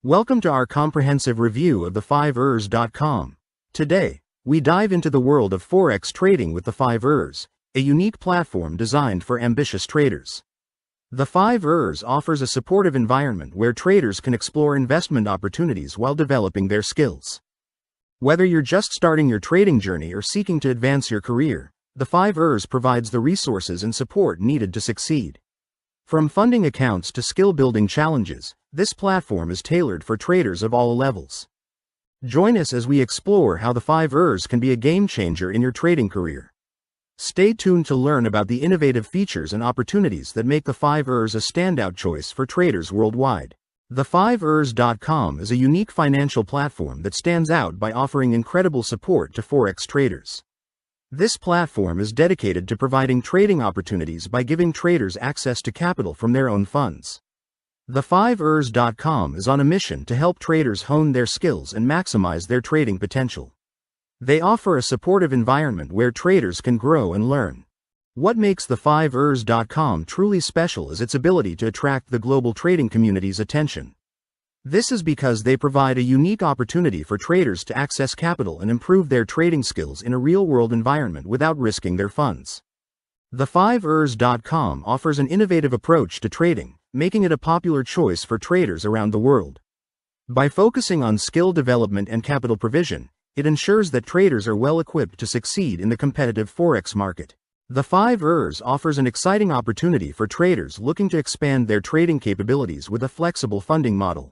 Welcome to our comprehensive review of the5ers.com. Today, we dive into the world of Forex trading with the5ers, a unique platform designed for ambitious traders. The5ers offers a supportive environment where traders can explore investment opportunities while developing their skills. Whether you're just starting your trading journey or seeking to advance your career, the5ers provides the resources and support needed to succeed. From funding accounts to skill-building challenges, this platform is tailored for traders of all levels. Join us as we explore how the5ers can be a game-changer in your trading career. Stay tuned to learn about the innovative features and opportunities that make the5ers a standout choice for traders worldwide. The5ers.com is a unique financial platform that stands out by offering incredible support to Forex traders. This platform is dedicated to providing trading opportunities by giving traders access to capital from their own funds. The5ers.com is on a mission to help traders hone their skills and maximize their trading potential. They offer a supportive environment where traders can grow and learn. What makes the5ers.com truly special is its ability to attract the global trading community's attention. This is because they provide a unique opportunity for traders to access capital and improve their trading skills in a real-world environment without risking their funds. The5ers.com offers an innovative approach to trading, making it a popular choice for traders around the world. By focusing on skill development and capital provision, it ensures that traders are well equipped to succeed in the competitive Forex market. The5ers offers an exciting opportunity for traders looking to expand their trading capabilities with a flexible funding model.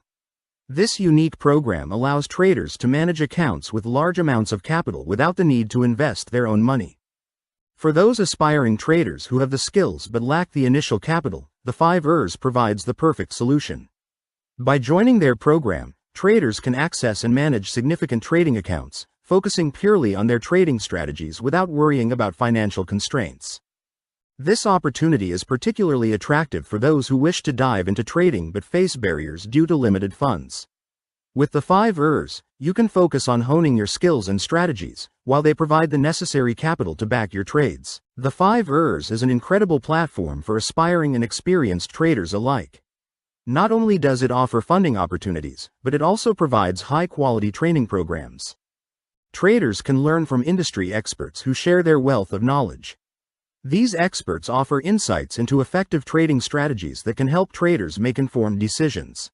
This unique program allows traders to manage accounts with large amounts of capital without the need to invest their own money. For those aspiring traders who have the skills but lack the initial capital, the5ers provides the perfect solution. By joining their program, traders can access and manage significant trading accounts, focusing purely on their trading strategies without worrying about financial constraints. This opportunity is particularly attractive for those who wish to dive into trading but face barriers due to limited funds. With the5ers, you can focus on honing your skills and strategies, while they provide the necessary capital to back your trades. The5ers is an incredible platform for aspiring and experienced traders alike. Not only does it offer funding opportunities, but it also provides high-quality training programs. Traders can learn from industry experts who share their wealth of knowledge. These experts offer insights into effective trading strategies that can help traders make informed decisions.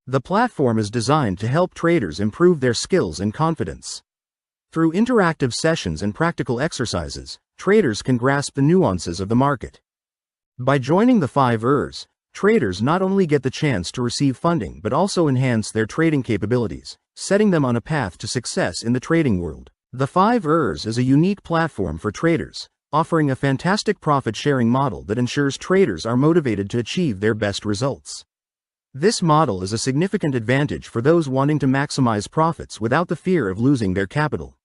The platform is designed to help traders improve their skills and confidence. Through interactive sessions and practical exercises, traders can grasp the nuances of the market. By joining the5ers, traders not only get the chance to receive funding but also enhance their trading capabilities, setting them on a path to success in the trading world. The5ers is a unique platform for traders, offering a fantastic profit-sharing model that ensures traders are motivated to achieve their best results. This model is a significant advantage for those wanting to maximize profits without the fear of losing their capital.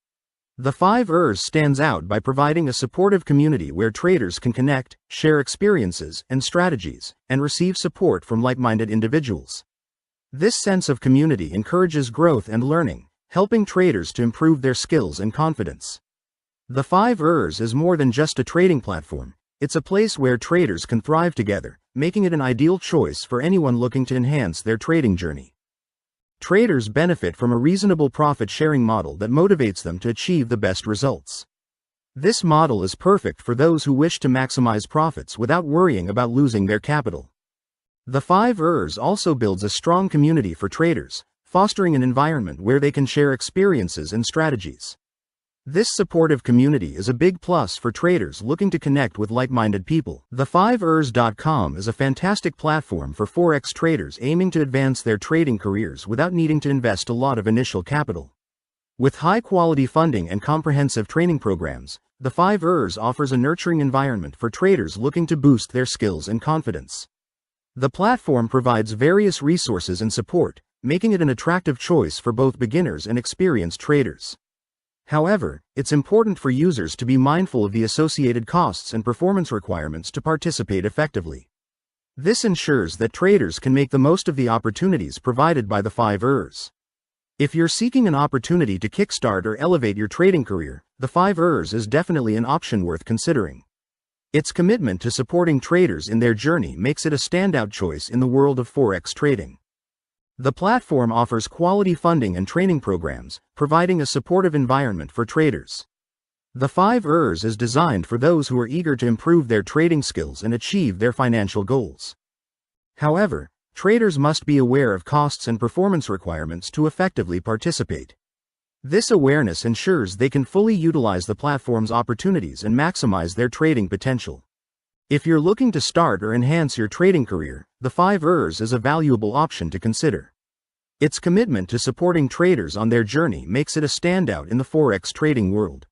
The5ers stands out by providing a supportive community where traders can connect, share experiences and strategies, and receive support from like-minded individuals. This sense of community encourages growth and learning, helping traders to improve their skills and confidence. The5ers is more than just a trading platform, it's a place where traders can thrive together, making it an ideal choice for anyone looking to enhance their trading journey. Traders benefit from a reasonable profit-sharing model that motivates them to achieve the best results. This model is perfect for those who wish to maximize profits without worrying about losing their capital. The5ers also builds a strong community for traders, fostering an environment where they can share experiences and strategies. This supportive community is a big plus for traders looking to connect with like-minded people. The5ers.com is a fantastic platform for Forex traders aiming to advance their trading careers without needing to invest a lot of initial capital. With high-quality funding and comprehensive training programs, the5ers offers a nurturing environment for traders looking to boost their skills and confidence. The platform provides various resources and support, making it an attractive choice for both beginners and experienced traders. However, it's important for users to be mindful of the associated costs and performance requirements to participate effectively. This ensures that traders can make the most of the opportunities provided by the5ers. If you're seeking an opportunity to kickstart or elevate your trading career, the5ers is definitely an option worth considering. Its commitment to supporting traders in their journey makes it a standout choice in the world of Forex trading. The platform offers quality funding and training programs, providing a supportive environment for traders. The 5 ers is designed for those who are eager to improve their trading skills and achieve their financial goals. However, traders must be aware of costs and performance requirements to effectively participate. This awareness ensures they can fully utilize the platform's opportunities and maximize their trading potential. If you're looking to start or enhance your trading career, the 5 ers is a valuable option to consider. Its commitment to supporting traders on their journey makes it a standout in the forex trading world.